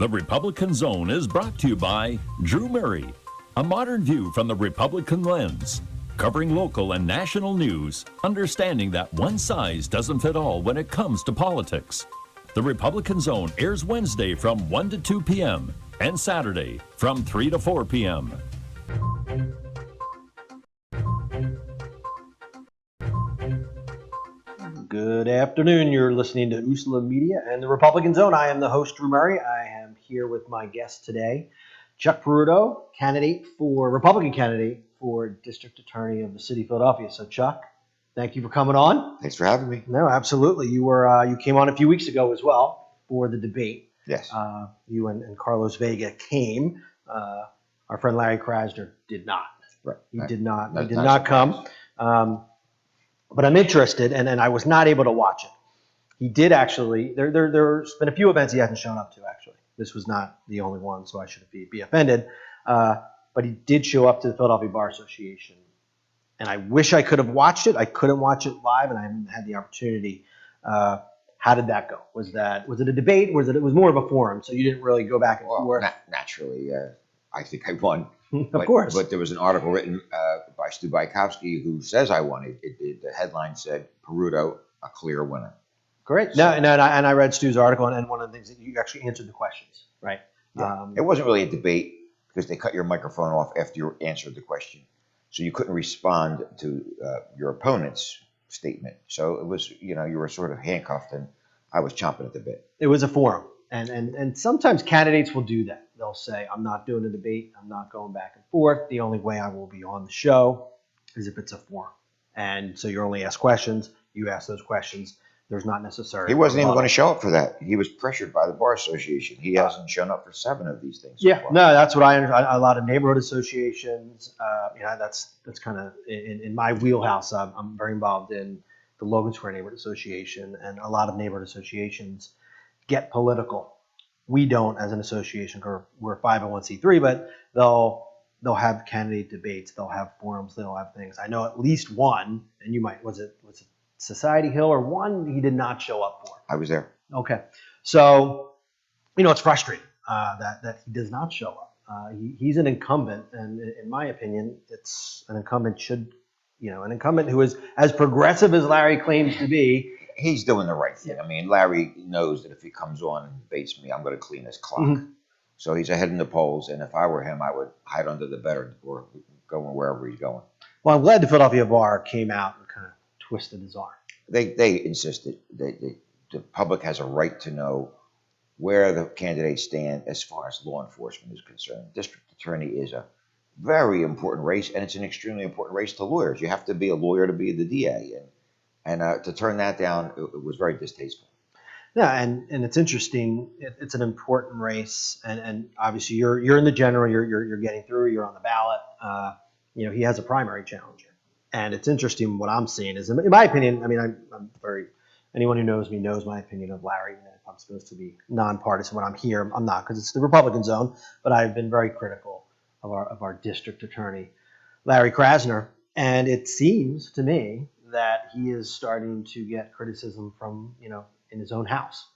The Republican Zone is brought to you by Drew Murray, a modern view from the Republican lens, covering local and national news, understanding that one size doesn't fit all when it comes to politics. The Republican Zone airs Wednesday from 1 to 2 p.m. and Saturday from 3 to 4 p.m. Good afternoon. You're listening to USLA Media and the Republican Zone. I am the host, Drew Murray. I am here with my guest today, Chuck Peruto, Republican candidate for District Attorney of the City of Philadelphia. So, Chuck, thank you for coming on. Thanks for having me. No, absolutely. You came on a few weeks ago as well for the debate. Yes. You and Carlos Vega came. Our friend Larry Krasner did not. Right. He did not come. But I'm interested, and I was not able to watch it. He did actually. There's been a few events he hasn't shown up to. Actually, this was not the only one, so I shouldn't be offended. But he did show up to the Philadelphia Bar Association, and I wish I could have watched it. I couldn't watch it live, and I haven't had the opportunity. How did that go? Was it a debate? It was more of a forum, so you didn't really go back and forth. Naturally, I think I won. Of course. But there was an article written by Stu Bykowski who says I won. The headline said, Peruto, a clear winner. Great. So, and I read Stu's article, and one of the things that you actually answered the questions, right? Yeah. It wasn't really a debate because they cut your microphone off after you answered the question. So you couldn't respond to your opponent's statement. So it was, you were sort of handcuffed, and I was chomping at the bit. It was a forum. And sometimes candidates will do that. They'll say, I'm not doing a debate. I'm not going back and forth. The only way I will be on the show is if it's a forum. And so you're only asked questions. You ask those questions. There's not necessarily. He wasn't even going to show up for that. He was pressured by the Bar Association. He hasn't shown up for 7 of these things. Yeah, no, that's what I understand. A lot of neighborhood associations, that's kind of in my wheelhouse. I'm very involved in the Logan Square Neighborhood Association, and a lot of neighborhood associations get political. We don't, as an association, we're 501c3, but they'll have candidate debates, they'll have forums, they'll have things. I know at least one, and you might was it Society Hill or one he did not show up for. I was there. Okay, so it's frustrating that he does not show up. He's an incumbent, and in my opinion, it's an incumbent an incumbent who is as progressive as Larry claims to be. He's doing the right thing. I mean, Larry knows that if he comes on and debates me, I'm going to clean his clock. Mm-hmm. So he's ahead in the polls, and if I were him, I would hide under the bed or go wherever he's going. Well, I'm glad the Philadelphia Bar came out and kind of twisted his arm. They insisted the public has a right to know where the candidates stand as far as law enforcement is concerned. District attorney is a very important race, and it's an extremely important race to lawyers. You have to be a lawyer to be the DA, and to turn that down, it was very distasteful. Yeah, and it's interesting. It's an important race, and obviously you're in the general. You're getting through. You're on the ballot. He has a primary challenger, and it's interesting. What I'm seeing is, in my opinion, I mean, I'm very. Anyone who knows me knows my opinion of Larry. If I'm supposed to be nonpartisan when I'm here, I'm not, because it's the Republican zone. But I've been very critical of our district attorney, Larry Krasner, and it seems to me that he is starting to get criticism from, in his own house.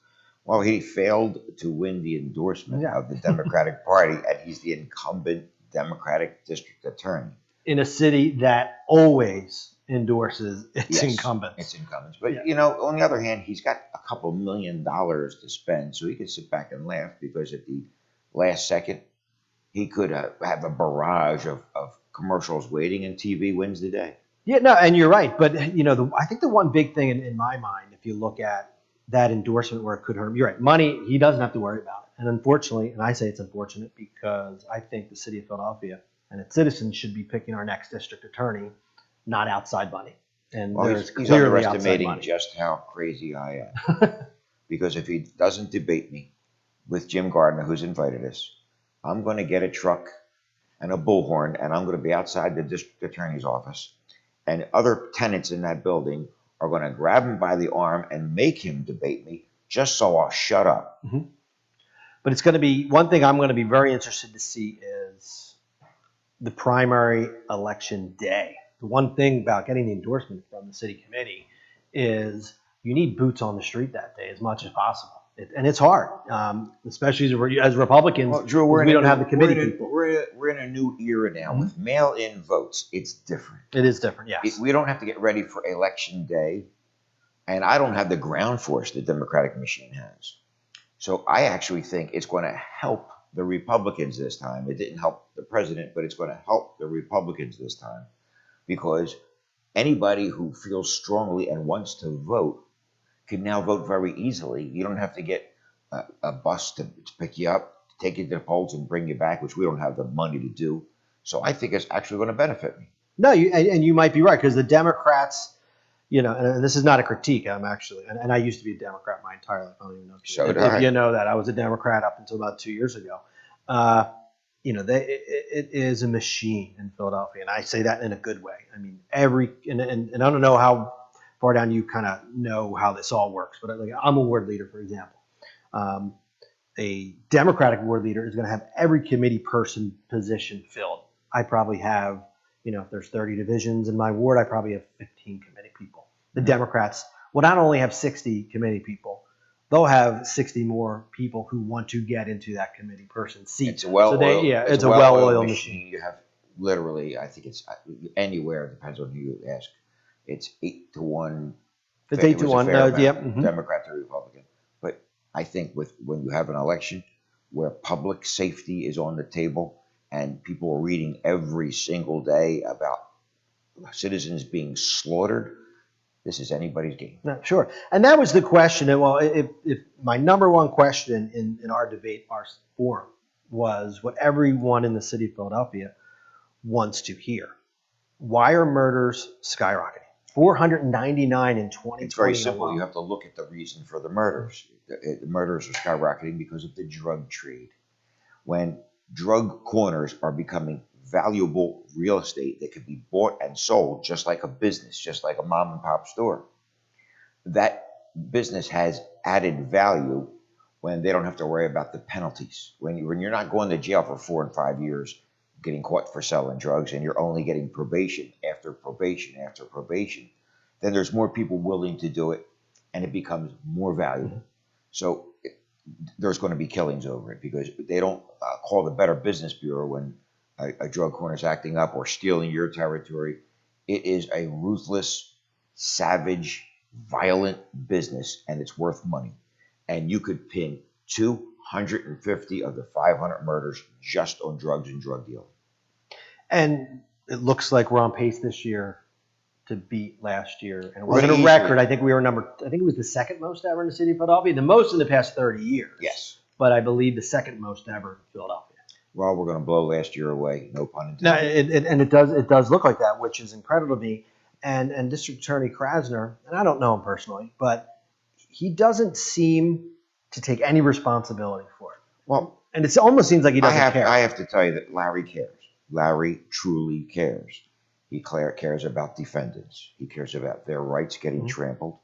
Well, he failed to win the endorsement of the Democratic Party, and he's the incumbent Democratic district attorney. In a city that always endorses its incumbents. Its incumbents. But, on the other hand, he's got a couple $1 million to spend, so he could sit back and laugh, because at the last second, he could have a barrage of commercials waiting, and TV wins the day. Yeah, no, and you're right. But, I think the one big thing in my mind, if you look at that endorsement where it could hurt him, you're right. Money, he doesn't have to worry about it. And unfortunately, and I say it's unfortunate because I think the city of Philadelphia and its citizens should be picking our next district attorney, not outside money. And he's underestimating just how crazy I am. Because if he doesn't debate me with Jim Gardner, who's invited us, I'm going to get a truck and a bullhorn, and I'm going to be outside the district attorney's office. And other tenants in that building are going to grab him by the arm and make him debate me just so I'll shut up. Mm-hmm. But it's going to be one thing I'm going to be very interested to see is the primary election day. The one thing about getting the endorsement from the city committee is you need boots on the street that day as much as possible. And it's hard, especially as Republicans. Well, Drew, we don't have the committee people. We're in a new era now with mail-in votes. It's different. It is different, yes. We don't have to get ready for election day, and I don't have the ground force the Democratic machine has. So I actually think it's going to help the Republicans this time. It didn't help the president, but it's going to help the Republicans this time, because anybody who feels strongly and wants to vote can now vote very easily. You don't have to get a bus to pick you up, take you to the polls, and bring you back, which we don't have the money to do. So I think it's actually going to benefit me. No, and you might be right, because the Democrats, and this is not a critique. I'm actually, and I used to be a Democrat my entire life. I don't even know if you know that. I was a Democrat up until about 2 years ago. It is a machine in Philadelphia, and I say that in a good way. I mean, and I don't know how far down you kind of know how this all works, but I'm a ward leader, for example. A Democratic ward leader is going to have every committee person position filled. I probably have, if there's 30 divisions in my ward, I probably have 15 committee people. The Democrats will not only have 60 committee people, they'll have 60 more people who want to get into that committee person seat. It's a well-oiled, it's a well-oiled machine. You have literally, I think it's anywhere, depends on who you ask. It's 8-1. It's 8-1. Democrat to Republican. But I think when you have an election where public safety is on the table and people are reading every single day about citizens being slaughtered, this is anybody's game. No, sure. And that was the question. Well, if my number one question in our debate, our forum, was what everyone in the city of Philadelphia wants to hear. Why are murders skyrocketing? 499 in 2020. It's very simple. You have to look at the reason for the murders. The murders are skyrocketing because of the drug trade. When drug corners are becoming valuable real estate that can be bought and sold just like a business, just like a mom and pop store, that business has added value when they don't have to worry about the penalties. When you're not going to jail for 4 and 5 years getting caught for selling drugs, and you're only getting probation after probation after probation, then there's more people willing to do it, and it becomes more valuable. So there's going to be killings over it, because they don't call the Better Business Bureau when a drug corner is acting up or stealing your territory. It is a ruthless, savage, violent business, and it's worth money. And you could pin 250 of the 500 murders just on drugs and drug dealing. And it looks like we're on pace this year to beat last year. And it wasn't a record. I think we were I think it was the second most ever in the city of Philadelphia. The most in the past 30 years. Yes. But I believe the second most ever in Philadelphia. Well, we're going to blow last year away. No pun intended. No, it does look like that, which is incredible to me. And District Attorney Krasner, and I don't know him personally, but he doesn't seem to take any responsibility for it. Well, and it almost seems like he doesn't care. I have to tell you that Larry cares. Larry truly cares. He cares about defendants. He cares about their rights getting trampled.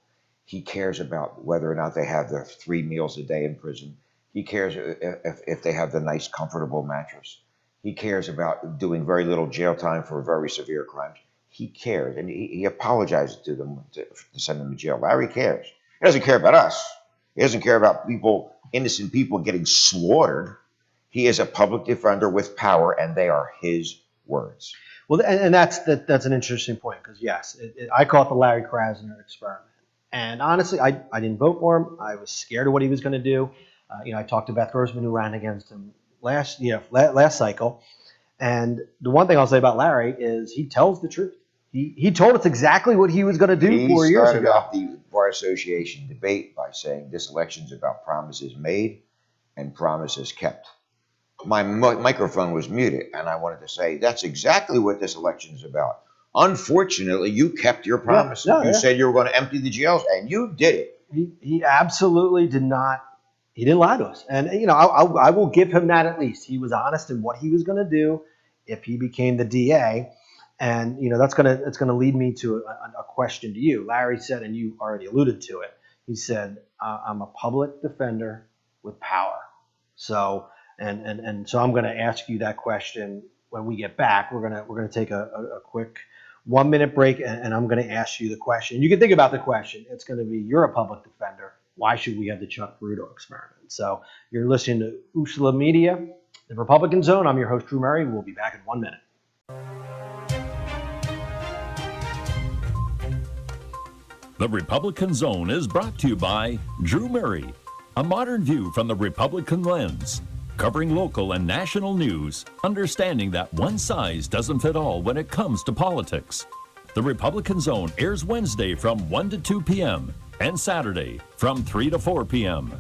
He cares about whether or not they have their 3 meals a day in prison. He cares if they have the nice, comfortable mattress. He cares about doing very little jail time for very severe crimes. He cares, and he apologizes to them to send them to jail. Larry cares. He doesn't care about us. He doesn't care about innocent people getting slaughtered. He is a public defender with power, and they are his words. Well, and that's an interesting point, because yes, I call it the Larry Krasner experiment. And honestly, I didn't vote for him. I was scared of what he was going to do. I talked to Beth Grossman, who ran against him last cycle. And the one thing I'll say about Larry is he tells the truth. He told us exactly what he was going to do 4 years ago. He started off the Bar Association debate by saying this election is about promises made and promises kept. My microphone was muted, and I wanted to say that's exactly what this election is about. Unfortunately, you kept your promises. You said you were going to empty the jails, and you did it. He absolutely did not. He didn't lie to us, and I will give him that. At least he was honest in what he was going to do if he became the DA. And it's going to lead me to a question to you. Larry said, and you already alluded to it. He said, "I'm a public defender with power." So so I'm going to ask you that question when we get back. We're going to take a quick 1-minute break, and I'm going to ask you the question. You can think about the question. It's going to be, you're a public defender. why should we have the Chuck Peruto experiment? So you're listening to Usula Media, the Republican Zone. I'm your host, Drew Murray. We'll be back in 1 minute. The Republican Zone is brought to you by Drew Murray, a modern view from the Republican lens, covering local and national news, understanding that one size doesn't fit all when it comes to politics. The Republican Zone airs Wednesday from 1 to 2 p.m. and Saturday from 3 to 4 p.m.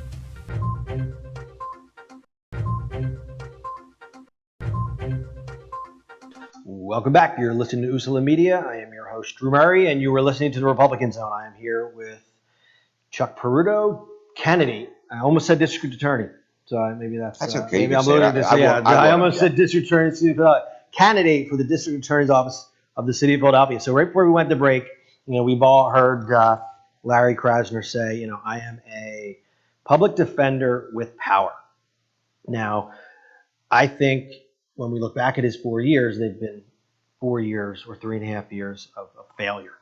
Welcome back. You're listening to Usula Media. I am your host, Drew Murray, and you were listening to the Republican Zone. I am here with Chuck Peruto, Kennedy. I almost said district attorney, so maybe that's okay. Maybe I'm loading this. I almost said district attorney, candidate for the district attorney's office of the city of Philadelphia. So right before we went to break, we've all heard Larry Krasner say, I am a public defender with power. Now, I think when we look back at his 4 years, they've been 4 years or 3.5 years of failure.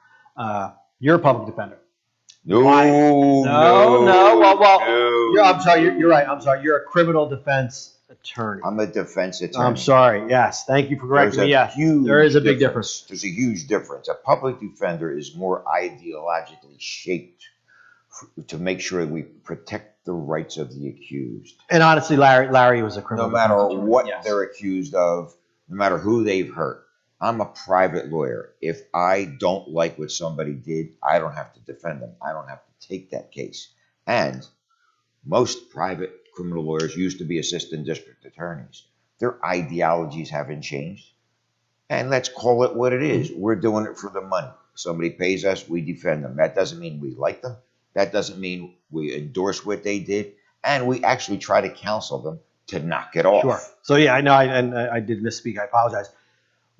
You're a public defender. No. I'm sorry. You're right. I'm sorry. You're a criminal defense attorney. I'm a defense attorney. I'm sorry. Yes. Thank you for correcting me. Yes. There is a big difference. There's a huge difference. A public defender is more ideologically shaped to make sure we protect the rights of the accused. And honestly, Larry was a criminal. No matter what they're accused of, no matter who they've hurt. I'm a private lawyer. If I don't like what somebody did, I don't have to defend them. I don't have to take that case. And most private criminal lawyers used to be assistant district attorneys. Their ideologies haven't changed. And let's call it what it is. We're doing it for the money. Somebody pays us, we defend them. That doesn't mean we like them. That doesn't mean we endorse what they did. And we actually try to counsel them to knock it off. Sure. So yeah, I know, I did misspeak. I apologize.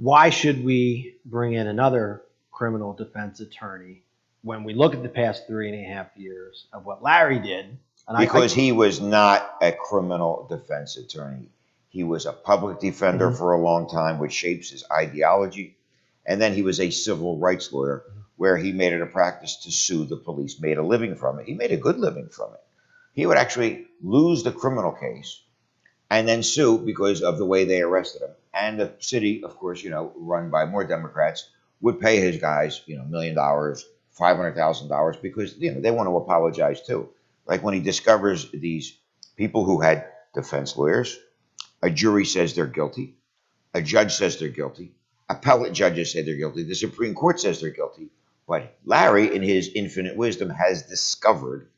Why should we bring in another criminal defense attorney when we look at the past 3.5 years of what Larry did? Because he was not a criminal defense attorney. He was a public defender for a long time, which shapes his ideology. And then he was a civil rights lawyer where he made it a practice to sue the police, made a living from it. He made a good living from it. He would actually lose the criminal case and then sue because of the way they arrested him. And the city, of course, run by more Democrats, would pay his guys, $1 million, $500,000 because, they want to apologize too. Like when he discovers these people who had defense lawyers, a jury says they're guilty, a judge says they're guilty, appellate judges say they're guilty, the Supreme Court says they're guilty. But Larry, in his infinite wisdom, has discovered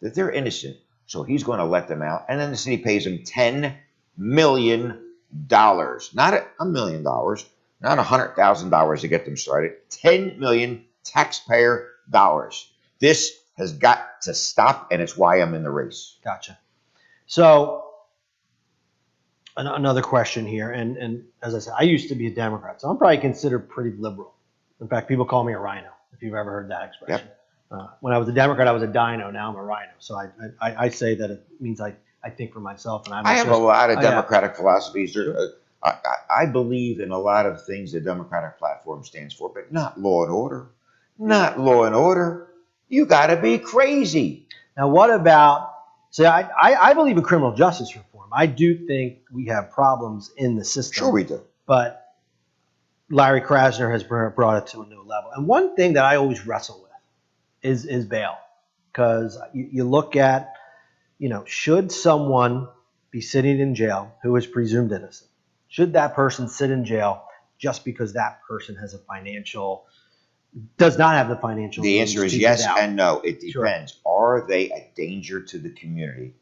that they're innocent. So he's going to let them out. And then the city pays him $10 million. Not $1 million, not $100,000 to get them started. $10 million taxpayer dollars. This has got to stop, and it's why I'm in the race. Gotcha. So another question here, and as I said, I used to be a Democrat, so I'm probably considered pretty liberal. In fact, people call me a rhino, if you've ever heard that expression. Yep. When I was a Democrat, I was a dino. Now I'm a rhino. So I say that it means I think for myself. And I have a lot of Democratic philosophies. Sure. I believe in a lot of things the Democratic platform stands for, but not law and order. Not law and order. You got to be crazy. Now, what about, I believe in criminal justice reform. I do think we have problems in the system. Sure we do. But Larry Krasner has brought it to a new level. And one thing that I always wrestle with is bail. Because you look at, should someone be sitting in jail who is presumed innocent? Should that person sit in jail just because that person does not have the financial? The answer is yes and no. It depends. Sure. Are they a danger to the community?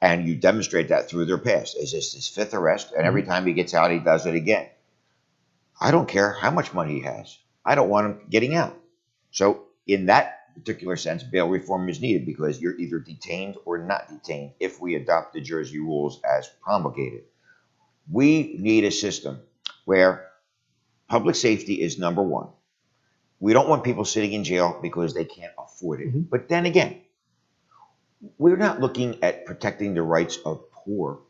And you demonstrate that through their past. Is this his fifth arrest? And every time he gets out, he does it again. I don't care how much money he has. I don't want him getting out. So in that particular sense, bail reform is needed because you're either detained or not detained if we adopt the Jersey rules as promulgated. We need a system where public safety is number one. We don't want people sitting in jail because they can't afford it. Mm-hmm. But then again, we're not looking at protecting the rights of poor.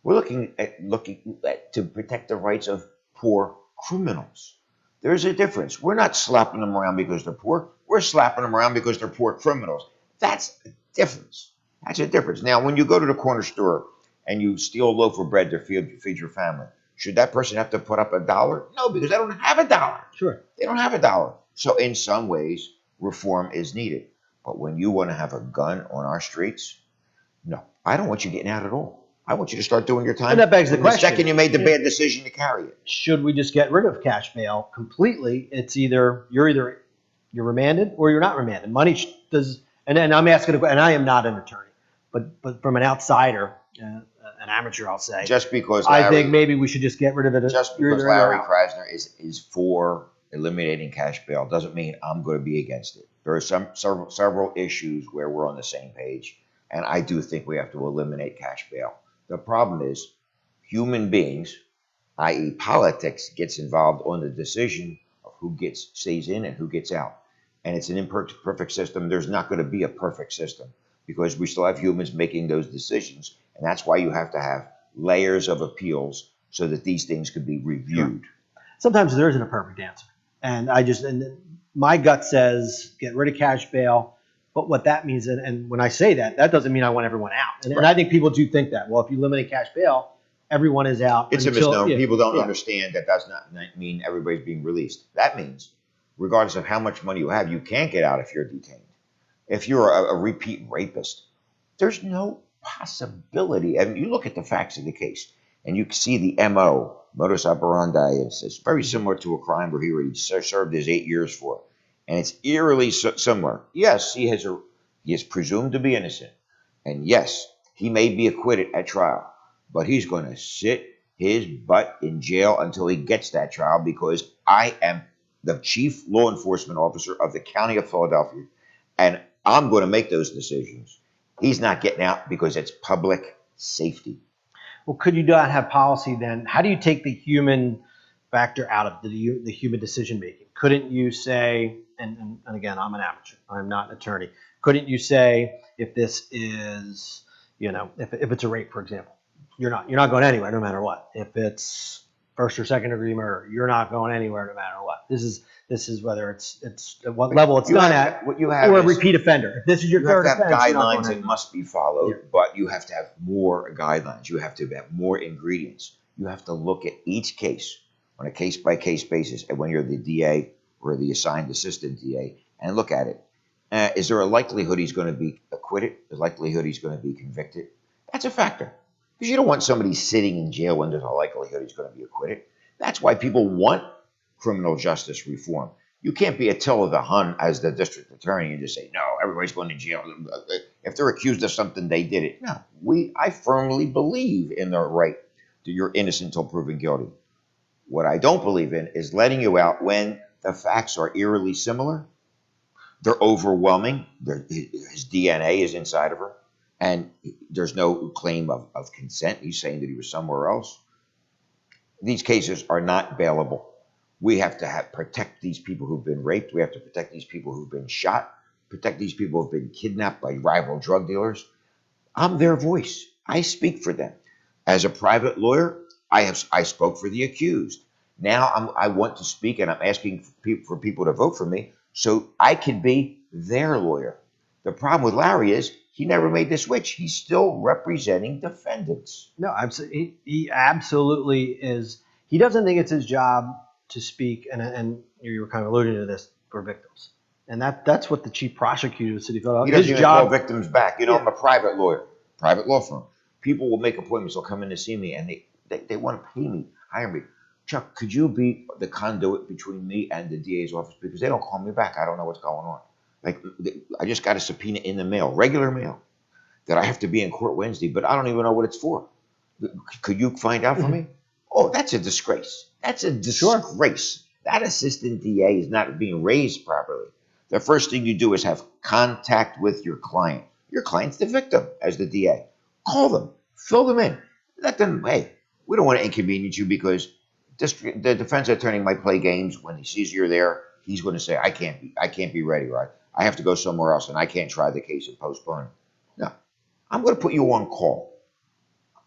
We're looking at to protect the rights of poor criminals. There's a difference. We're not slapping them around because they're poor. We're slapping them around because they're poor criminals. That's difference. That's a difference. Now, when you go to the corner store and you steal a loaf of bread to feed your family, should that person have to put up $1? No, because they don't have $1. Sure. They don't have $1. So in some ways, reform is needed. But when you want to have a gun on our streets, no, I don't want you getting out at all. I want you to start doing your time. And that begs the from question. The second you made the bad decision to carry it. Should we just get rid of cash bail completely? It's either you're remanded or you're not remanded. Money does, and I'm asking, and I am not an attorney, but from an outsider, an amateur, I'll say. Just because I think maybe we should just get rid of it. Just because Larry Krasner is for eliminating cash bail doesn't mean I'm going to be against it. There are several issues where we're on the same page, and I do think we have to eliminate cash bail. The problem is human beings, i.e. politics, gets involved on the decision of who stays in and who gets out. And it's an imperfect system. There's not going to be a perfect system because we still have humans making those decisions. And that's why you have to have layers of appeals so that these things could be reviewed. Sure. Sometimes there isn't a perfect answer. And my gut says get rid of cash bail. But what that means, and when I say that, that doesn't mean I want everyone out. And I think people do think that. Well, if you eliminate cash bail, everyone is out. It's a misnomer. Yeah, people don't understand that does not mean everybody's being released. That means, regardless of how much money you have, you can't get out if you're detained. If you're a repeat rapist, there's no possibility. I mean, you look at the facts of the case, and you see the MO, modus operandi. It's very similar to a crime where he already served his 8 years for. And it's eerily similar. Yes, he is presumed to be innocent. And yes, he may be acquitted at trial. But he's going to sit his butt in jail until he gets that trial because I am the chief law enforcement officer of the county of Philadelphia. And I'm going to make those decisions. He's not getting out because it's public safety. Well, could you not have policy then? How do you take the human factor out of the human decision making? Couldn't you say, and again, I'm an amateur, I'm not an attorney. Couldn't you say if this is, if it's a rape, for example, you're not going anywhere no matter what. If it's first or second degree murder, you're not going anywhere no matter what. This is whether it's at what level it's done at, what you have or a repeat offender. If this is your third offense, guidelines that must be followed, but you have to have more guidelines. You have to have more ingredients. You have to look at each case on a case-by-case basis, and when you're the DA or the assigned assistant DA, and look at it. Is there a likelihood he's going to be acquitted? The likelihood he's going to be convicted? That's a factor. Because you don't want somebody sitting in jail when there's a likelihood he's going to be acquitted. That's why people want criminal justice reform. You can't be Attila the Hun as the district attorney and just say, no, everybody's going to jail. If they're accused of something, they did it. No, I firmly believe in the right that you're innocent until proven guilty. What I don't believe in is letting you out when the facts are eerily similar. They're overwhelming. His DNA is inside of her. And there's no claim of consent. He's saying that he was somewhere else. These cases are not bailable. We have to protect these people who've been raped. We have to protect these people who've been shot, protect these people who've been kidnapped by rival drug dealers. I'm their voice. I speak for them. As a private lawyer, I spoke for the accused. Now I want to speak, and I'm asking for people to vote for me so I can be their lawyer. The problem with Larry is he never made the switch. He's still representing defendants. No, he absolutely is. He doesn't think it's his job to speak, and you were kind of alluding to this, for victims. And that's what the chief prosecutor of the city of Philadelphia. He doesn't even call victims back. I'm a private lawyer, private law firm. People will make appointments. They'll come in to see me, and they want to pay me, hire me. Chuck, could you be the conduit between me and the DA's office? Because they don't call me back. I don't know what's going on. Like, I just got a subpoena in the mail, regular mail, that I have to be in court Wednesday, but I don't even know what it's for. Could you find out for me? Oh, that's a disgrace. That's a disgrace. That assistant DA is not being raised properly. The first thing you do is have contact with your client. Your client's the victim as the DA. Call them, fill them in. Let them, hey, we don't want to inconvenience you because the defense attorney might play games. When he sees you're there, he's going to say, I can't be ready, right? I have to go somewhere else and I can't try the case and postpone. No, I'm going to put you on call.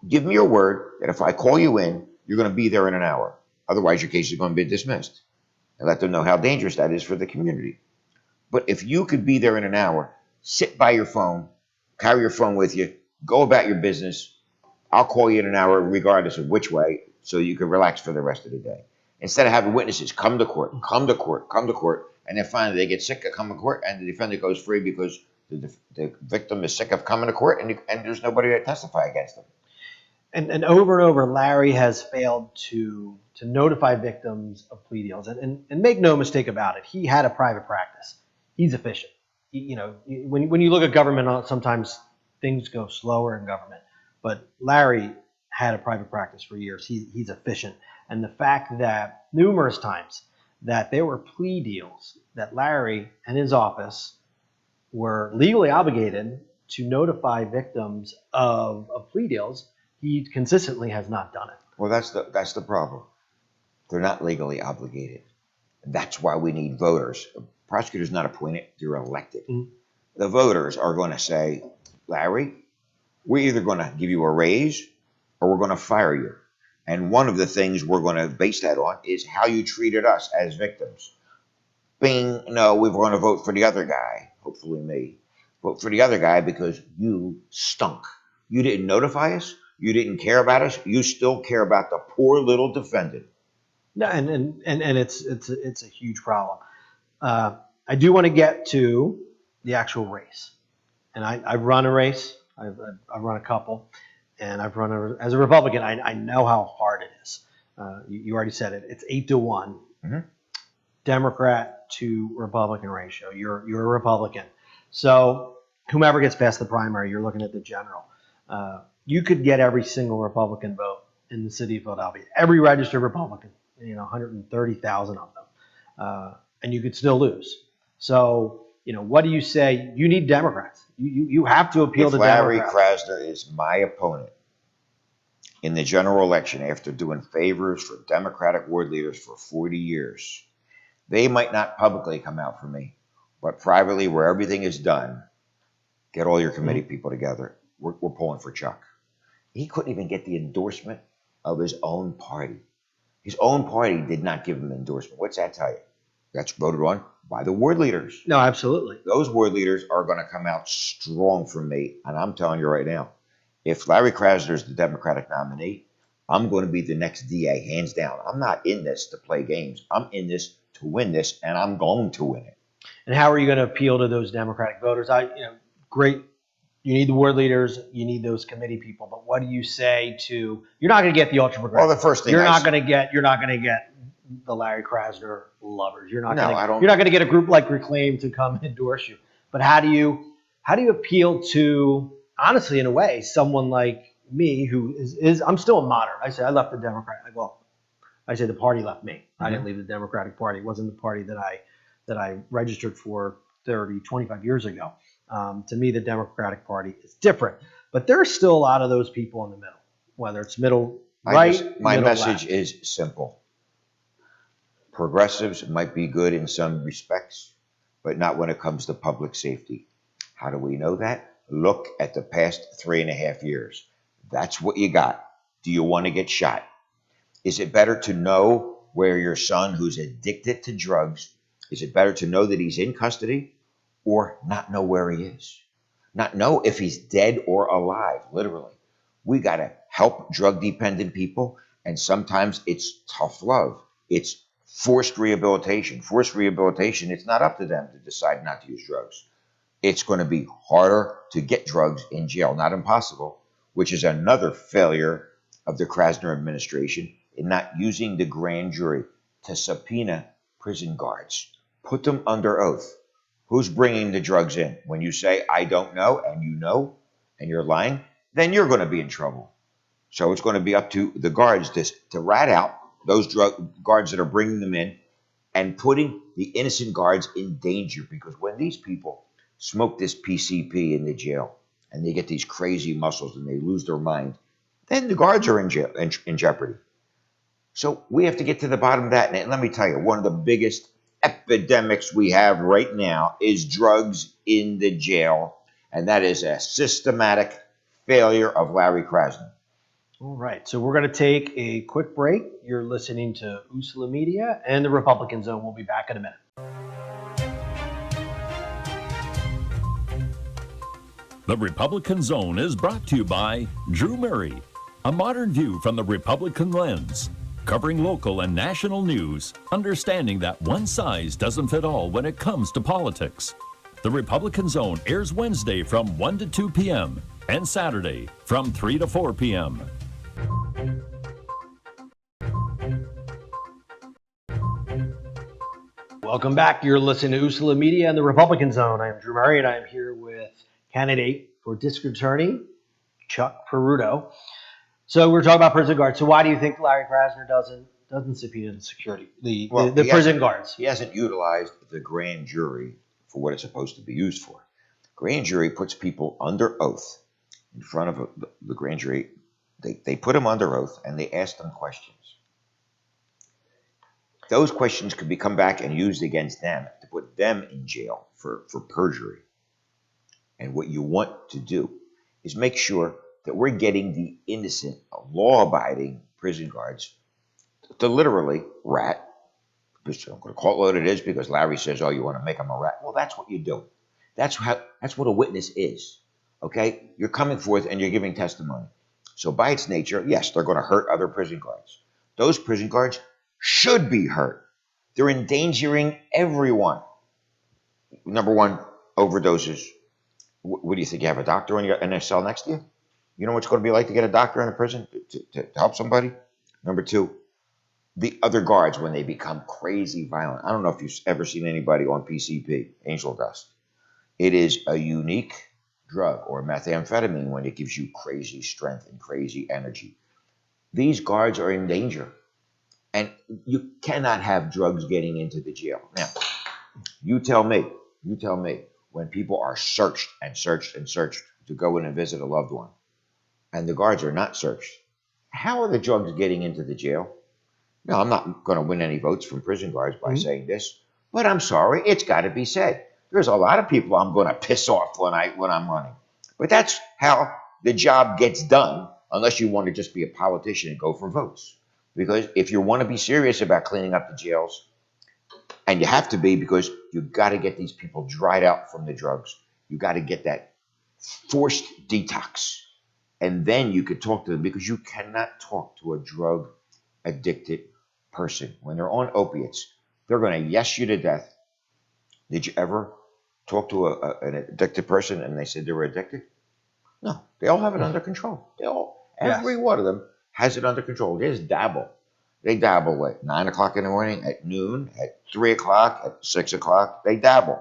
Give me your word that if I call you in, you're going to be there in an hour. Otherwise, your case is going to be dismissed. And let them know how dangerous that is for the community. But if you could be there in an hour, sit by your phone, carry your phone with you, go about your business. I'll call you in an hour, regardless of which way, so you can relax for the rest of the day. Instead of having witnesses come to court, come to court, come to court, and then finally they get sick of coming to court, and the defendant goes free because the victim is sick of coming to court, and there's nobody to testify against them. And over and over, Larry has failed to notify victims of plea deals. And make no mistake about it, he had a private practice. He's efficient. When you look at government, sometimes things go slower in government. But Larry had a private practice for years. He's efficient. And the fact that numerous times that there were plea deals that Larry and his office were legally obligated to notify victims of plea deals, he consistently has not done it. Well, that's the problem. They're not legally obligated. That's why we need voters. A prosecutor's not appointed, they're elected. Mm-hmm. The voters are going to say, Larry, we're either going to give you a raise or we're going to fire you. And one of the things we're going to base that on is how you treated us as victims. Bing, no, we're going to vote for the other guy, hopefully me. Vote for the other guy because you stunk. You didn't notify us. You didn't care about us. You still care about the poor little defendant. No, and it's a huge problem. I do want to get to the actual race, and I've run a race. I've run a couple, and I've run as a Republican. I know how hard it is. You already said it. It's 8-1, mm-hmm. Democrat to Republican ratio. You're a Republican, so whomever gets past the primary, you're looking at the general. You could get every single Republican vote in the city of Philadelphia, every registered Republican, 130,000 of them, and you could still lose. So, what do you say? You need Democrats. You have to appeal to Democrats. Larry Krasner is my opponent in the general election after doing favors for Democratic ward leaders for 40 years. They might not publicly come out for me, but privately, where everything is done, get all your committee people together. We're pulling for Chuck. He couldn't even get the endorsement of his own party. His own party did not give him endorsement. What's that tell you? That's voted on by the ward leaders. No, absolutely. Those ward leaders are going to come out strong for me. And I'm telling you right now, if Larry Krasner is the Democratic nominee, I'm going to be the next DA, hands down. I'm not in this to play games. I'm in this to win this, and I'm going to win it. And how are you going to appeal to those Democratic voters? Great. You need the ward leaders. You need those committee people. But what do you say to? You're not going to get the ultra progressive. Well, the first thing you're not going to get the Larry Krasner lovers. You're not I don't. You're not going to get a group like Reclaim to come endorse you. But how do you appeal to, honestly, in a way, someone like me who is I'm still a moderate. I say I left the Democratic. Well, I say the party left me. Mm-hmm. I didn't leave the Democratic Party. It wasn't the party that I registered for 25 years ago. To me, the Democratic Party is different, but there are still a lot of those people in the middle, whether it's middle right. My message is simple. Progressives might be good in some respects, but not when it comes to public safety. How do we know that? Look at the past 3.5 years. That's what you got. Do you want to get shot? Is it better to know where your son who's addicted to drugs, is it better to know that he's in custody or not know where he is? Not know if he's dead or alive, literally. We got to help drug-dependent people, and sometimes it's tough love. It's forced rehabilitation. Forced rehabilitation, it's not up to them to decide not to use drugs. It's going to be harder to get drugs in jail, not impossible, which is another failure of the Krasner administration in not using the grand jury to subpoena prison guards. Put them under oath. Who's bringing the drugs in? When you say, I don't know, and you know, and you're lying, then you're going to be in trouble. So it's going to be up to the guards to rat out those drug guards that are bringing them in and putting the innocent guards in danger. Because when these people smoke this PCP in the jail and they get these crazy muscles and they lose their mind, then the guards are in jail, in jeopardy. So we have to get to the bottom of that. And let me tell you, one of the biggest epidemics we have right now is drugs in the jail. And that is a systematic failure of Larry Krasner. All right. So we're going to take a quick break. You're listening to Usula Media and the Republican Zone. We'll be back in a minute. The Republican Zone is brought to you by Drew Murray, a modern view from the Republican lens, covering local and national news, understanding that one size doesn't fit all when it comes to politics. The Republican Zone airs Wednesday from 1 to 2 p.m. and Saturday from 3 to 4 p.m. Welcome back. You're listening to Usula Media and the Republican Zone. I am Drew Murray, and I am here with candidate for district attorney, Chuck Peruto. So we're talking about prison guards. So why do you think Larry Krasner doesn't subpoena the security, the prison guards? He hasn't utilized the grand jury for what it's supposed to be used for. Grand jury puts people under oath in front of the grand jury. They put them under oath and they ask them questions. Those questions could be come back and used against them to put them in jail for perjury. And what you want to do is make sure that we're getting the innocent, law-abiding prison guards to literally rat. I'm going to call it what it is because Larry says, "Oh, you want to make him a rat?" Well, that's what you do. That's what a witness is. Okay, you're coming forth and you're giving testimony. So by its nature, yes, they're going to hurt other prison guards. Those prison guards should be hurt. They're endangering everyone. Number one, overdoses. What do you think? You have a doctor in a cell next to you? You know what it's going to be like to get a doctor in a prison to help somebody? Number two, the other guards when they become crazy violent. I don't know if you've ever seen anybody on PCP, angel dust. It is a unique drug, or methamphetamine, when it gives you crazy strength and crazy energy. These guards are in danger. And you cannot have drugs getting into the jail. Now, you tell me, when people are searched and searched and searched to go in and visit a loved one, and the guards are not searched, how are the drugs getting into the jail? Now, I'm not going to win any votes from prison guards by saying this, but I'm sorry, it's got to be said. There's a lot of people I'm going to piss off when I'm running. But that's how the job gets done, unless you want to just be a politician and go for votes. Because if you want to be serious about cleaning up the jails, and you have to be, because you've got to get these people dried out from the drugs. You got to get that forced detox. And then you could talk to them, because you cannot talk to a drug addicted person. When they're on opiates, they're going to yes you to death. Did you ever talk to an addicted person and they said they were addicted? No, they all have it under control. Every one of them has it under control. They just dabble. They dabble at 9 o'clock in the morning, at noon, at 3 o'clock, at 6 o'clock. They dabble.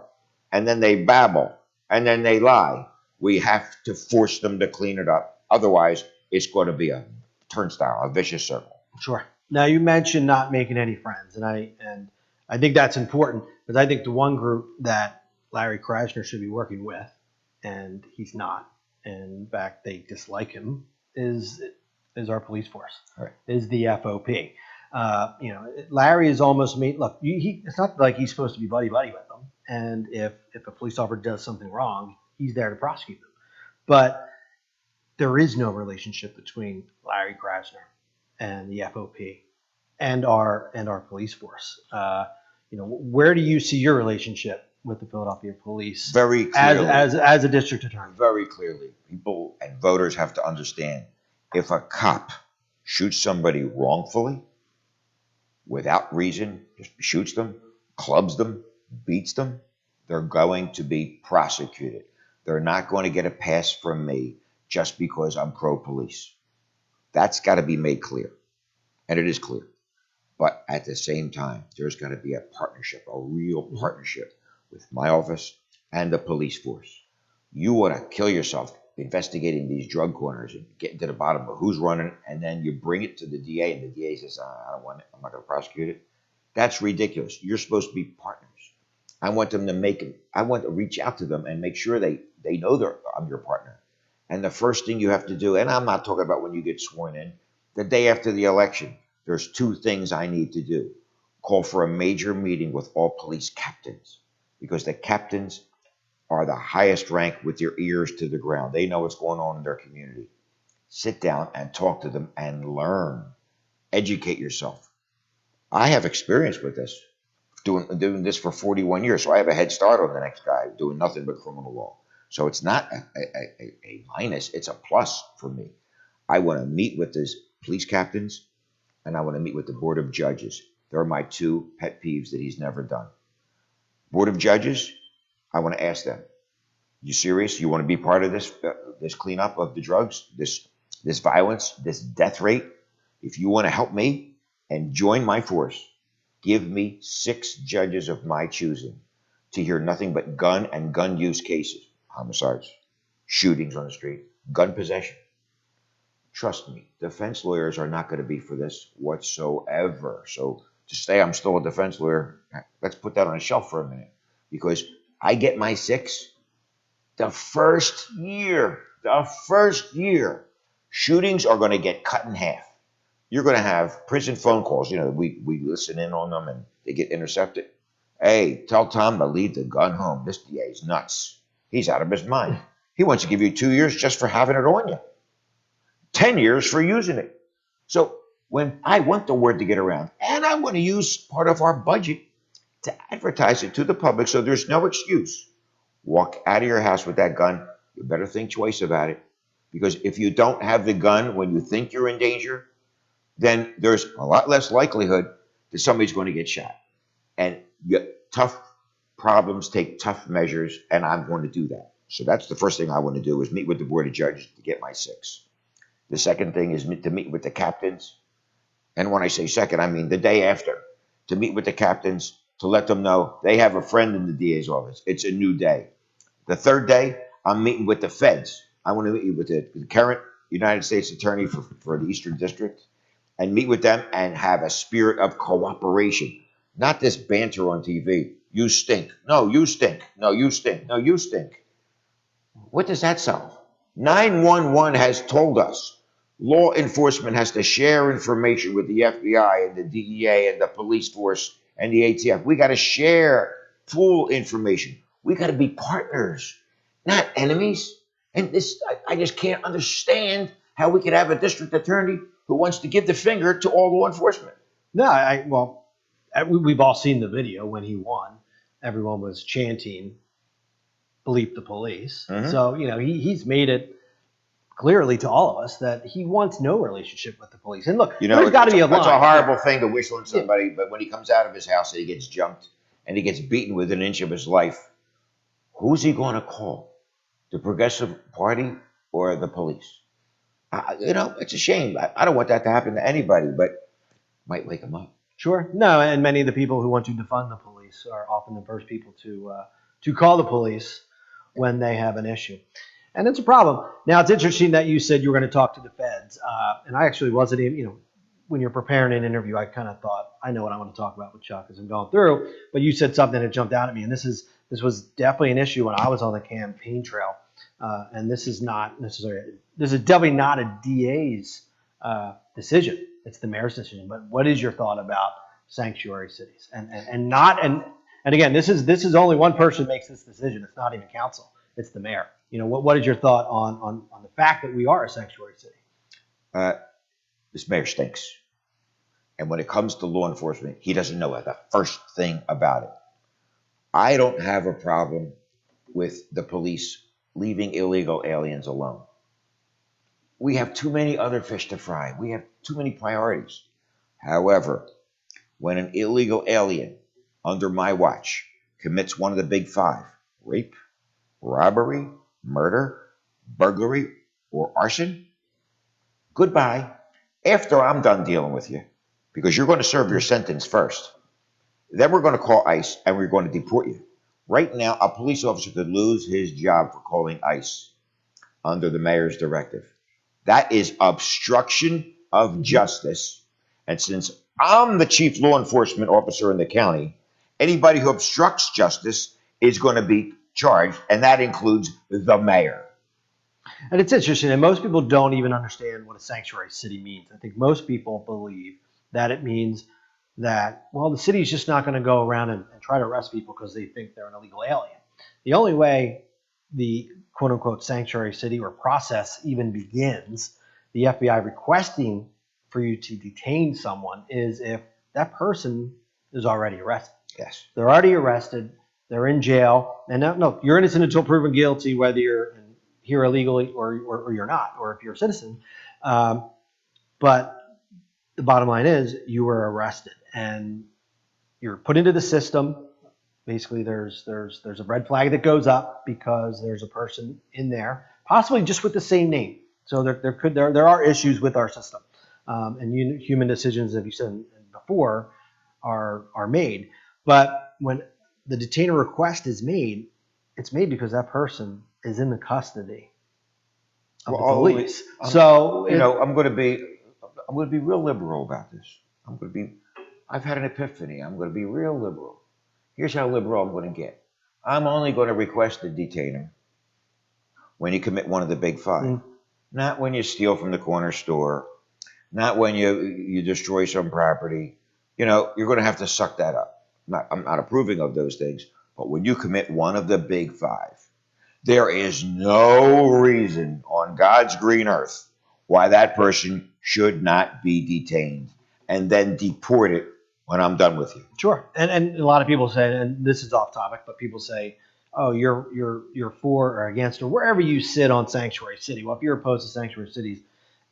And then they babble. And then they lie. We have to force them to clean it up. Otherwise, it's going to be a turnstile, a vicious circle. Sure. Now, you mentioned not making any friends. And I think that's important, because I think the one group that Larry Krasner should be working with, and he's not, and in fact, they dislike him, is our police force, right. Is the FOP. Larry is almost made. Look, it's not like he's supposed to be buddy with them. And if a police officer does something wrong, he's there to prosecute them. But there is no relationship between Larry Krasner and the FOP and our police force. Where do you see your relationship with the Philadelphia police? Very clearly, as a district attorney. Very clearly, people and voters have to understand: if a cop shoots somebody wrongfully, without reason, just shoots them, clubs them, beats them, they're going to be prosecuted. They're not going to get a pass from me just because I'm pro-police. That's got to be made clear. And it is clear. But at the same time, there's got to be a partnership, a real partnership with my office and the police force. You want to kill yourself investigating these drug corners and getting to the bottom of who's running, and then you bring it to the DA, and the DA says, I don't want it. I'm not going to prosecute it. That's ridiculous. You're supposed to be partners. I want them to I want to reach out to them and make sure they know I'm your partner. And the first thing you have to do, and I'm not talking about when you get sworn in, the day after the election, there's two things I need to do. Call for a major meeting with all police captains, because the captains are the highest rank with their ears to the ground. They know what's going on in their community. Sit down and talk to them and learn. Educate yourself. I have experience with this, doing this for 41 years, so I have a head start on the next guy doing nothing but criminal law. So it's not a minus, it's a plus for me. I want to meet with these police captains and I want to meet with the board of judges. They're my two pet peeves that he's never done. Board of judges, I want to ask them, you serious? You want to be part of this cleanup of the drugs, this violence, this death rate? If you want to help me and join my force, give me 6 judges of my choosing to hear nothing but gun and gun use cases, homicides, shootings on the street, gun possession. Trust me, defense lawyers are not going to be for this whatsoever. So to say I'm still a defense lawyer, let's put that on a shelf for a minute, because I get my 6 the first year. Shootings are going to get cut in half. You're going to have prison phone calls. You know, we listen in on them and they get intercepted. Hey, tell Tom to leave the gun home. This DA is nuts. He's out of his mind. He wants to give you 2 years just for having it on you, 10 years for using it. So when I want the word to get around, and I want to use part of our budget to advertise it to the public so there's no excuse, walk out of your house with that gun, you better think twice about it. Because if you don't have the gun when you think you're in danger, then there's a lot less likelihood that somebody's going to get shot. And tough problems take tough measures, and I'm going to do that. So that's the first thing I want to do, is meet with the board of judges to get my 6. The second thing is to meet with the captains. And when I say second, I mean the day after, to meet with the captains to let them know they have a friend in the DA's office. It's a new day. The third day, I'm meeting with the feds. I want to meet with the current United States Attorney for the Eastern District and meet with them and have a spirit of cooperation. Not this banter on TV. You stink. No, you stink. No, you stink. No, you stink. What does that solve? 911 has told us law enforcement has to share information with the FBI and the DEA and the police force and the ATF. We got to share full information. We got to be partners, not enemies. And this, I just can't understand how we could have a district attorney who wants to give the finger to all law enforcement. No, we've all seen the video when he won. Everyone was chanting, "Bleep the police." Mhm. So, he's made it clearly to all of us that he wants no relationship with the police. And look, there's got to be a line. It's a horrible thing to wish on somebody, but when he comes out of his house and he gets jumped and he gets beaten within an inch of his life, who's he going to call? The Progressive Party or the police? It's a shame. I don't want that to happen to anybody, but might wake him up. Sure. No, and many of the people who want to defund the police are often the first people to call the police when they have an issue. And it's a problem. Now, it's interesting that you said you were going to talk to the feds. And I actually wasn't even, when you're preparing an interview, I kind of thought, I know what I want to talk about with Chuck as I'm going through. But you said something that jumped out at me. And this was definitely an issue when I was on the campaign trail. And this is definitely not a DA's decision. It's the mayor's decision. But what is your thought about sanctuary cities? And again, this is only one person makes this decision. It's not even council. It's the mayor. What is your thought on the fact that we are a sanctuary city? This mayor stinks. And when it comes to law enforcement, he doesn't know the first thing about it. I don't have a problem with the police leaving illegal aliens alone. We have too many other fish to fry. We have too many priorities. However, when an illegal alien under my watch commits one of the big 5, rape, robbery, murder, burglary, or arson, goodbye. After I'm done dealing with you, because you're going to serve your sentence first, then we're going to call ICE and we're going to deport you. Right now, a police officer could lose his job for calling ICE under the mayor's directive. That is obstruction of justice. And since I'm the chief law enforcement officer in the county, anybody who obstructs justice is going to be charged, and that includes the mayor. And it's interesting, and most people don't even understand what a sanctuary city means. I think most people believe that it means that, the city's just not going to go around and try to arrest people because they think they're an illegal alien. The only way the quote-unquote sanctuary city or process even begins, the FBI requesting for you to detain someone, is if that person is already arrested. Yes. They're already arrested. They're in jail, and no, you're innocent until proven guilty, whether you're here illegally or you're not, or if you're a citizen. But the bottom line is, you were arrested and you're put into the system. Basically, there's a red flag that goes up because there's a person in there, possibly just with the same name. So there are issues with our system, and human decisions, as you said before, are made. But when the detainer request is made, it's made because that person is in the custody of the police. So I'm going to be real liberal about this. I've had an epiphany. I'm going to be real liberal. Here's how liberal I'm going to get. I'm only going to request a detainer when you commit one of the big five, not when you steal from the corner store, not when you destroy some property. You're going to have to suck that up. I'm not approving of those things, but when you commit one of the big five, there is no reason on God's green earth why that person should not be detained and then deported when I'm done with you. Sure, and a lot of people say, and this is off topic, but people say, oh, you're for or against, or wherever you sit on sanctuary city. Well, if you're opposed to sanctuary cities,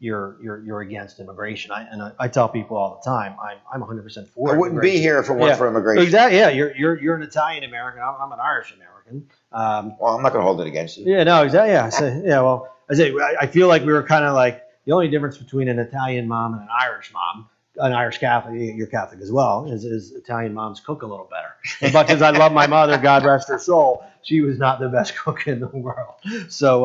you're against immigration. I tell people all the time, I'm 100% for. I wouldn't be here if it weren't for immigration. Exactly. Yeah, you're an Italian American. I'm an Irish American. Well, I'm not going to hold it against you. Yeah, no, exactly. Yeah, well, I feel like we were kind of like the only difference between an Italian mom and an Irish mom. An Irish Catholic, you're Catholic as well, is Italian moms cook a little better. As much as I love my mother, God rest her soul, she was not the best cook in the world. So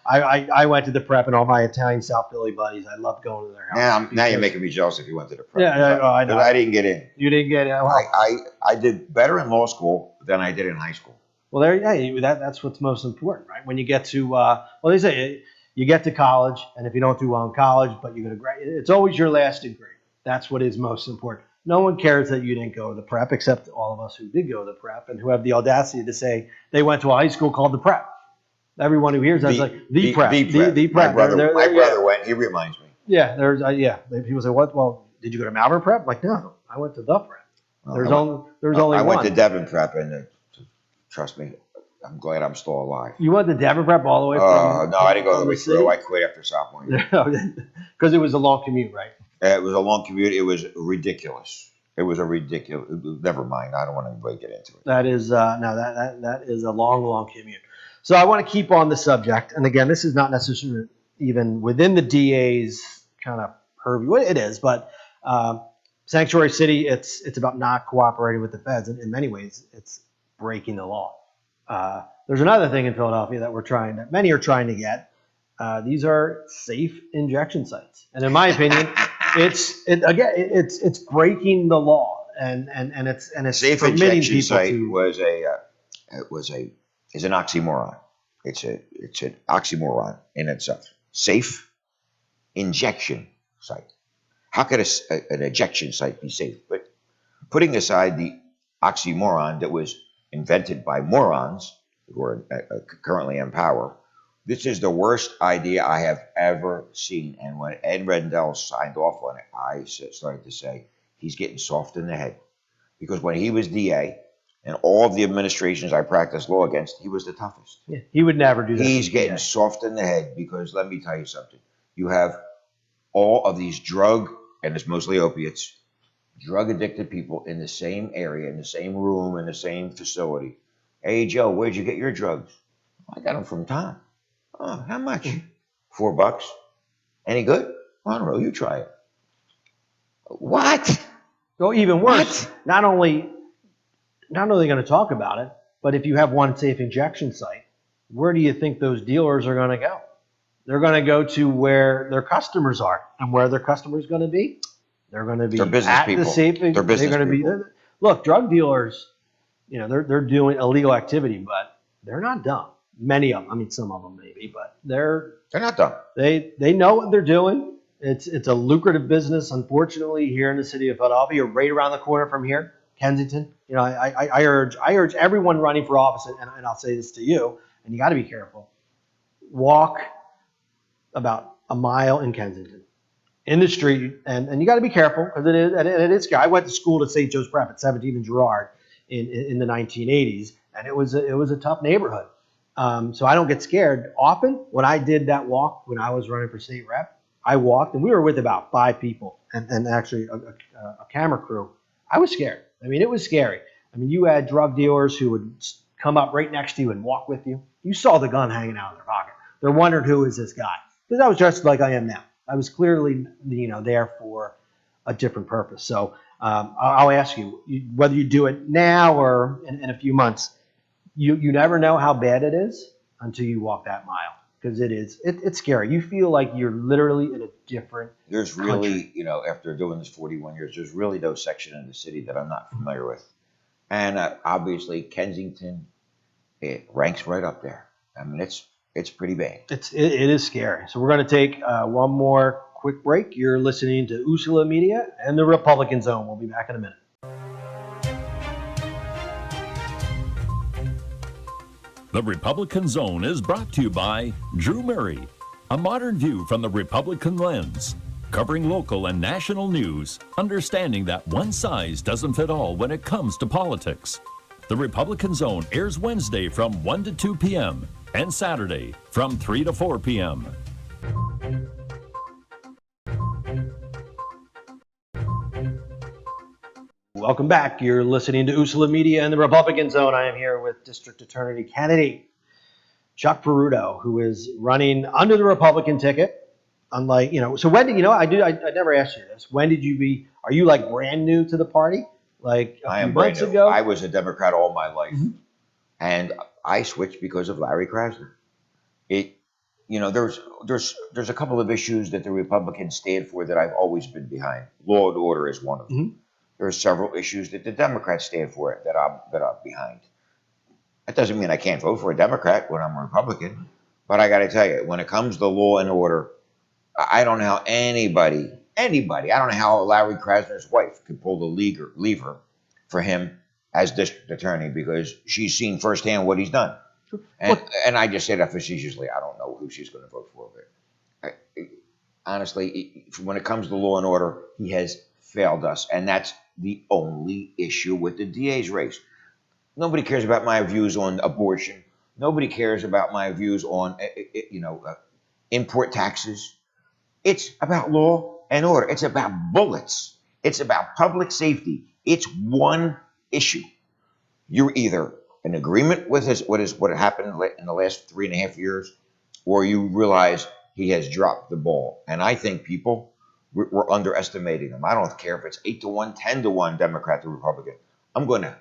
I went to the prep, and all my Italian South Philly buddies, I loved going to their house. Now you're making me jealous if you went to the prep. Yeah, I know. I didn't get in. You didn't get in. Well, I did better in law school than I did in high school. Well, that's what's most important, right? When you get to, they say you get to college, and if you don't do well in college, but you go to grad, it's always your last degree. That's what is most important. No one cares that you didn't go to the prep, except all of us who did go to the prep and who have the audacity to say they went to a high school called the prep. Everyone who hears that's like the prep. The prep. My brother went. He reminds me. Yeah, People say, "What? Well, did you go to Malvern Prep?" I'm like, no, I went to the prep. There's only one. I went to Devon Prep, and trust me, I'm glad I'm still alive. You went to Devon Prep all the way? No, I didn't go all the way through. I quit after sophomore year because it was a long commute, right? It was a long commute. It was ridiculous. Never mind. I don't want to get into it. That is that is a long commute. So I want to keep on the subject. And again, this is not necessarily even within the DA's kind of purview. Well, it is, but sanctuary city, it's about not cooperating with the feds. And in many ways, it's breaking the law. There's another thing in Philadelphia that many are trying to get. These are safe injection sites, and in my opinion, it's breaking the law, and it's safe permitting injection people site to. is an oxymoron. It's an oxymoron in itself. Safe injection site. How could an ejection site be safe? But putting aside the oxymoron that was invented by morons who are currently in power. This is the worst idea I have ever seen. And when Ed Rendell signed off on it, I started to say, he's getting soft in the head. Because when he was DA, and all of the administrations I practiced law against, he was the toughest. Yeah, he would never do that. He's getting soft in the head because let me tell you something. You have all of these and it's mostly opiates, drug-addicted people in the same area, in the same room, in the same facility. Hey, Joe, where'd you get your drugs? I got them from Tom. Oh, how much? $4. Any good? I don't know. You try it. What? Well, even worse. What? Not only are they going to talk about it, but if you have one safe injection site, where do you think those dealers are going to go? They're going to go to where their customers are, and where their customers going to be. They're going to be at the safe. They're going to be. Look, drug dealers, they're doing illegal activity, but they're not dumb. Many of them. I mean, some of them maybe, but they're not dumb. They know what they're doing. It's a lucrative business. Unfortunately, here in the city of Philadelphia, right around the corner from here, Kensington. I urge everyone running for office, and I'll say this to you, and you got to be careful. Walk about a mile in Kensington, in the street, and you got to be careful because it is. I went to school to St. Joe's Prep at 17th and Girard in the 1980s, and it was a tough neighborhood. So I don't get scared often. When I did that walk when I was running for state rep, I walked, and we were with about 5 people, and actually a camera crew. I was scared. I mean, it was scary. I mean, you had drug dealers who would come up right next to you and walk with you. You saw the gun hanging out of their pocket. They're wondering, who is this guy? Because I was dressed like I am now. I was clearly, there for a different purpose. So I'll ask you, whether you do it now or in a few months, you never know how bad it is until you walk that mile, because it's scary. You feel like you're literally in a different There's really, country. after doing this 41 years, there's really no section in the city that I'm not familiar with. And obviously, Kensington, it ranks right up there. I mean, it's pretty bad. It is scary. So we're going to take one more quick break. You're listening to Usula Media and the Republican Zone. We'll be back in a minute. The Republican Zone is brought to you by Drew Murray, a modern view from the Republican lens, covering local and national news, understanding that one size doesn't fit all when it comes to politics. The Republican Zone airs Wednesday from 1 to 2 p.m. and Saturday from 3 to 4 p.m. Welcome back. You're listening to Usula Media and the Republican Zone. I am here with District Attorney candidate Chuck Peruto, who is running under the Republican ticket. Unlike, so when did, I never asked you this. When did you are you like brand new to the party? Like I a am few brand months new. ago? I was a Democrat all my life, and I switched because of Larry Krasner. There's a couple of issues that the Republicans stand for that I've always been behind. Law and order is one of them. There are several issues that the Democrats stand for that I'm behind. That doesn't mean I can't vote for a Democrat when I'm a Republican, but I got to tell you, when it comes to law and order, I don't know how anybody, I don't know how Larry Krasner's wife could pull the lever for him as district attorney, because she's seen firsthand what he's done. And I just say that facetiously. I don't know who she's going to vote for, but honestly, when it comes to law and order, he has failed us, and that's the only issue with the DA's race. Nobody cares about my views on abortion. Nobody cares about my views on import taxes. It's about law and order. It's about bullets. It's about public safety. It's one issue. You're either in agreement with what happened in the last 3.5 years, or you realize he has dropped the ball. And I think we're underestimating him. I don't care if it's 8-1, 10-1, Democrat to Republican. I'm going to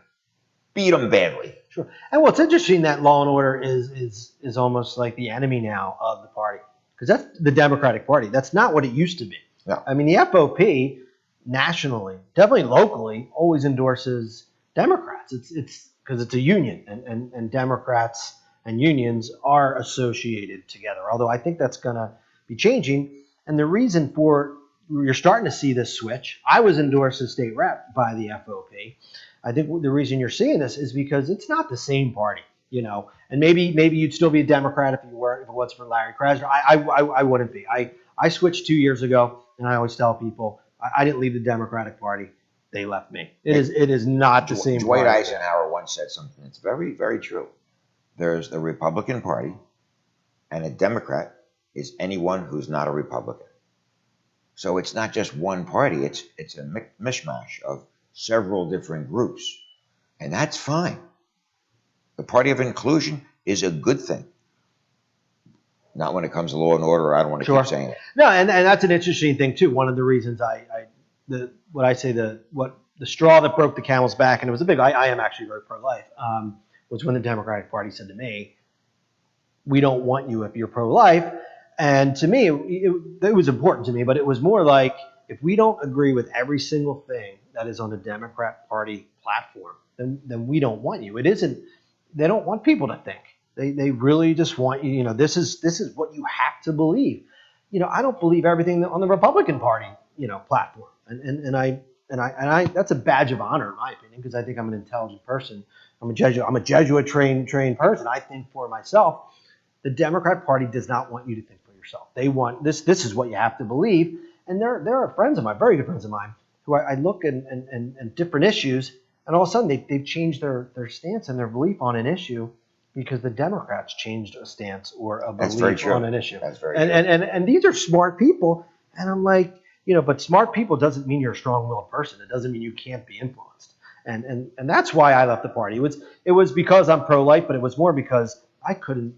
beat them badly. Sure. And what's interesting, that law and order is almost like the enemy now of the party, because that's the Democratic Party. That's not what it used to be. No. I mean, the FOP nationally, definitely locally, always endorses Democrats. It's because it's a union, and Democrats and unions are associated together. Although I think that's going to be changing. And the reason you're starting to see this switch. I was endorsed as state rep by the FOP. I think the reason you're seeing this is because it's not the same party, and maybe you'd still be a Democrat if it was for Larry Krasner. I wouldn't be. I switched 2 years ago, and I always tell people I didn't leave the Democratic Party. They left me. It is not the same Dwight party. Eisenhower once said something that's very, very true. There's the Republican Party, and a Democrat is anyone who's not a Republican. So it's not just one party. It's a mishmash of several different groups, and that's fine. The party of inclusion is a good thing. Not when it comes to law and order. I don't want to keep saying it. No, and that's an interesting thing too. One of the reasons the straw that broke the camel's back, and it was a big. I am actually very pro-life. Was when the Democratic Party said to me, "We don't want you if you're pro-life." And to me, it was important to me, but it was more like, if we don't agree with every single thing that is on the Democrat Party platform, then we don't want you. It isn't. They don't want people to think. They really just want you. This is what you have to believe. I don't believe everything on the Republican Party platform, and I that's a badge of honor in my opinion, because I think I'm an intelligent person. I'm a Jesuit trained person. I think for myself. The Democrat Party does not want you to think for yourself. They want this is what you have to believe. And there are friends of mine, very good friends of mine, who I look at different issues, And all of a sudden, they've changed their stance and their belief on an issue because the Democrats changed a stance or a That's very belief true. on an issue. That's very and, true. and these are smart people. And I'm like, but smart people doesn't mean you're a strong-willed person. It doesn't mean you can't be influenced. And that's why I left the party. It was because I'm pro-life, but it was more because I couldn't.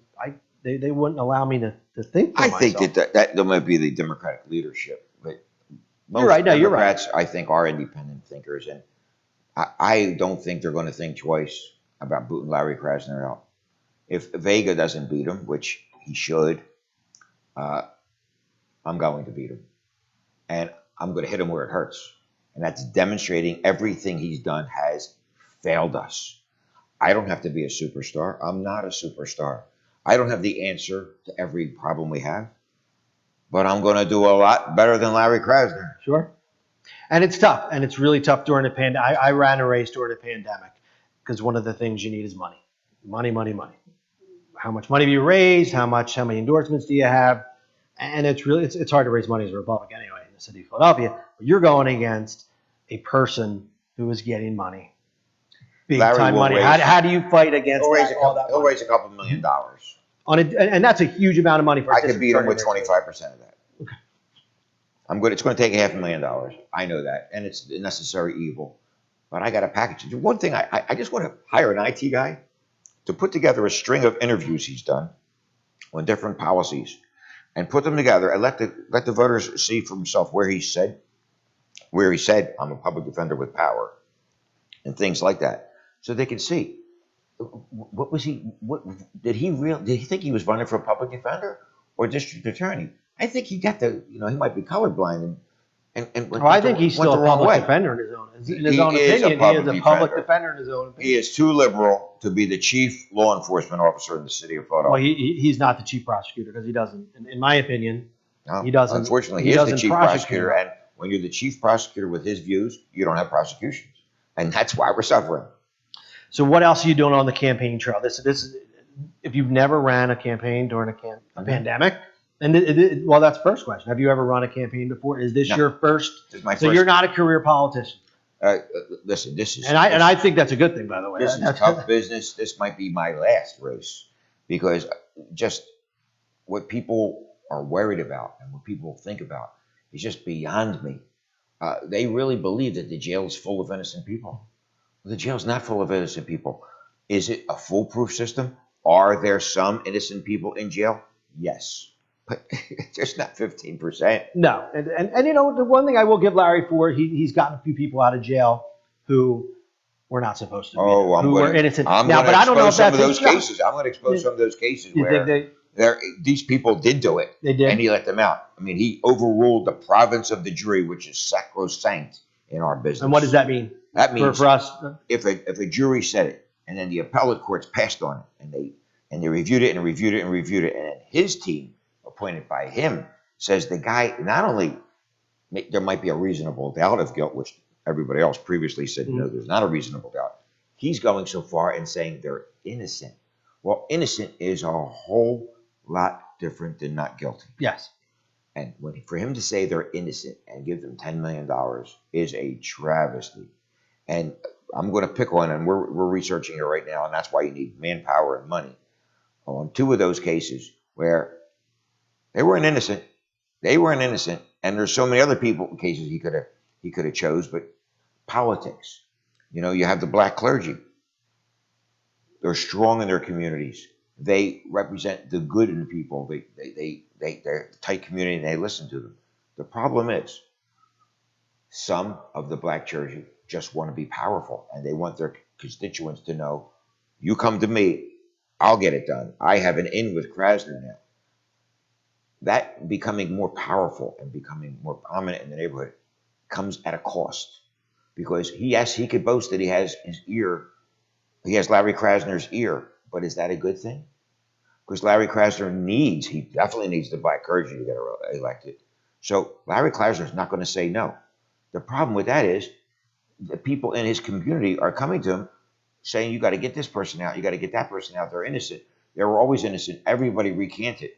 They wouldn't allow me to think for I myself. think that might be the Democratic leadership, but most You're right. No, you're right. Democrats, I think, are independent thinkers, and I don't think they're going to think twice about booting Larry Krasner out. If Vega doesn't beat him, which he should, I'm going to beat him, and I'm going to hit him where it hurts, and that's demonstrating everything he's done has failed us. I don't have to be a superstar. I'm not a superstar. I don't have the answer to every problem we have, but I'm going to do a lot better than Larry Krasner. Sure. And it's tough, and it's really tough during a pandemic. I ran a race during a pandemic because one of the things you need is money. Money, money, money. How much money do you raise? How many endorsements do you have? And it's hard to raise money as a Republican anyway in the city of Philadelphia. But you're going against a person who is getting money. Big Larry time will money. raise- How do you fight against He'll raise, all that he'll money? raise a couple $1 million. And that's a huge amount of money for a I could district beat him with attorney. 25% of that. It's going to take $500,000. I know that, and it's a necessary evil. But I got a package. One thing, I just want to hire an IT guy to put together a string of interviews he's done on different policies, and put them together and let the voters see for himself where he said I'm a public defender with power, and things like that, so they can see what was he. What did he think he was running for a public defender or district attorney? I think he got he might be colorblind and I think he's still a public way. defender in his own opinion. He is a public defender in his own opinion. He is too liberal to be the chief law enforcement officer in the city of Philadelphia. Well, he's not the chief prosecutor because he doesn't, in my opinion, No, he doesn't. Unfortunately, he he is the doesn't chief prosecute. prosecutor, and when you're the chief prosecutor with his views, you don't have prosecutions, and that's why we're suffering. So what else are you doing on the campaign trail? This if you've never ran a campaign during a pandemic, and well, that's the first question. Have you ever run a campaign before? Is this No. your first? This is my So first. you're not a career politician, Listen, this is and I think that's a good thing, by the way. this is tough business. This might be my last race because just what people are worried about and what people think about is just beyond me. They really believe that the jail is full of innocent people. The jail's not full of innocent people. Is it a foolproof system? Are there some innocent people in jail? Yes. But just not 15%. No, and the one thing I will give Larry for, he's gotten a few people out of jail who were not supposed to be there, who were innocent. I'm now, going but to I don't know if expose some of that's those cases. I'm going to expose some of those cases You where think these people did do it. They did? And he let them out. I mean, he overruled the province of the jury, which is sacrosanct in our business. And what does that mean? That means for us, if a jury said it, and then the appellate courts passed on it, and they reviewed it and reviewed it and reviewed it, and then his team, appointed by him, says the guy not only there might be a reasonable doubt of guilt, which everybody else previously said no, there's not a reasonable doubt. He's going so far and saying they're innocent. Well, innocent is a whole lot different than not guilty. yes. And for him to say they're innocent and give them $10 million is a travesty. And I'm going to pick one, and we're researching it right now, and that's why you need manpower and money. On two of those cases where they weren't innocent, and there's so many other cases he could have chose, but politics. You have the black clergy. They're strong in their communities. They represent the good in people. They're a tight community, and they listen to them. The problem is some of the black clergy just want to be powerful, and they want their constituents to know, you come to me, I'll get it done. I have an in with Krasner now. That becoming more powerful and becoming more prominent in the neighborhood comes at a cost, because he could boast that he has his ear. He has Larry Krasner's ear, but is that a good thing? Because Larry Krasner he definitely needs the black clergy to get elected. So Larry Krasner is not going to say no. The problem with that is the people in his community are coming to him saying, you got to get this person out, you got to get that person out. They're innocent. They were always innocent. Everybody recanted.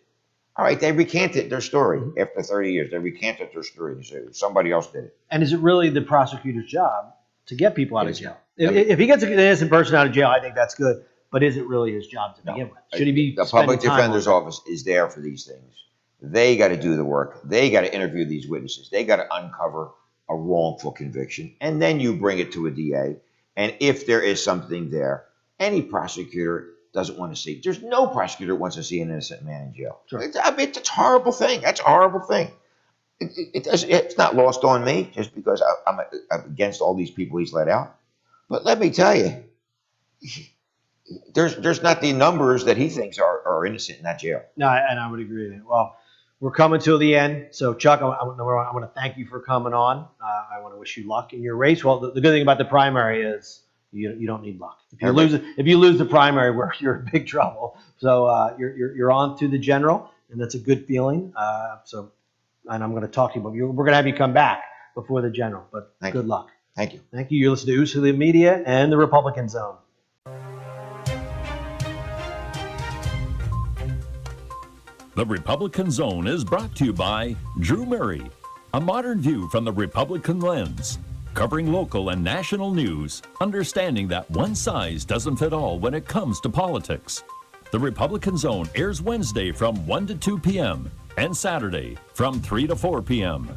All right, they recanted their story after 30 years. They recanted their story and said somebody else did it. And is it really the prosecutor's job to get people out of Yes. jail. I mean- If he gets an innocent person out of jail, I think that's good. But is it really his job to No. begin with? Should he be The spending public time on defender's that? office is there for these things. They got to do the work. They got to interview these witnesses. They got to uncover a wrongful conviction, and then you bring it to a DA. And if there is something there, any prosecutor doesn't want to see. There's no prosecutor wants to see an innocent man in jail. Sure. It's a horrible thing. That's a horrible thing. It's not lost on me just because I'm against all these people he's let out. But let me tell you, there's not the numbers that he thinks are innocent in that jail. No, and I would agree with that. Well, we're coming to the end. So, Chuck, I want to thank you for coming on. I want to wish you luck in your race. Well, the good thing about the primary is you don't need luck. If you lose the primary, you're in big trouble. So you're on to the general, and that's a good feeling. And I'm going to talk to you, but we're going to have you come back before the general. But good luck. Thank you. Thank you. You're listening to Usually Media and the Republican Zone. The Republican Zone is brought to you by Drew Murray, a modern view from the Republican lens, covering local and national news, understanding that one size doesn't fit all when it comes to politics. The Republican Zone airs Wednesday from 1 to 2 p.m. and Saturday from 3 to 4 p.m.